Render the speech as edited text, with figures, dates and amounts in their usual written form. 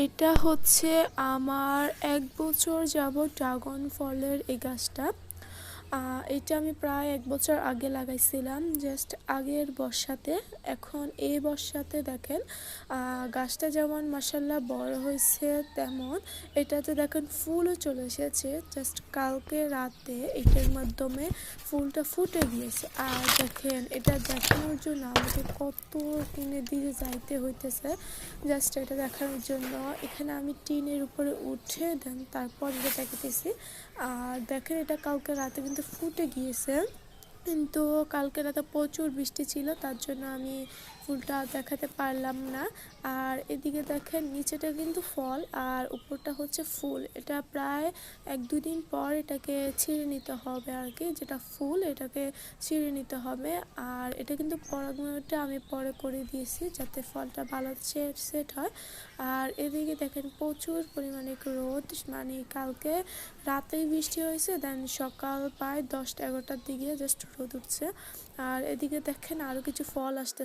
এটা হচ্ছে আমার ১ বছর যাবৎ ড্রাগন ফলের এই গাছটা। এটা আমি প্রায় ১ বছর আগে লাগাইছিলাম, জাস্ট আগের বর্ষাতে। এখন এই বর্ষাতে দেখেন গাছটা যেমন মাশাআল্লাহ বড় হয়েছে, তেমন এটাতে দেখেন ফুলও চলে এসেছে। জাস্ট কালকে রাতে এটার মাধ্যমে ফুলটা ফুটে গিয়েছে। আর দেখেন এটা দেখানোর জন্য আমাকে কত টিনের দিকে যাইতে হইতেছে জাস্ট এটা দেখানোর জন্য। এখানে আমি টিনের উপরে উঠে দেন তারপর এটা দেখাতেছি। আর দেখেন এটা কালকে রাতে কিন্তু ফুটে গিয়েছে, কিন্তু কালকে রাতে প্রচুর বৃষ্টি ছিল, তার জন্য আমি ফুলটা দেখাতে পারলাম না। আর এদিকে দেখেন নিচেটা কিন্তু ফল আর উপরটা হচ্ছে ফুল। এটা প্রায় ১-২ দিন পর এটাকে ছিঁড়ে নিতে হবে আর কি, যেটা ফুল এটাকে ছিঁড়ে নিতে হবে। আর এটা কিন্তু পরাগণটা আমি পরে করে দিয়েছি যাতে ফলটা ভালো সেট হয়। আর এদিকে দেখেন প্রচুর পরিমাণে রোদ, মানে কালকে রাতেই বৃষ্টি হয়েছে, দেন সকাল প্রায় ১০টা ১১টার দিকে জাস্ট রোদ উঠছে। আর এদিকে দেখেন আরও কিছু ফল আসতেছে।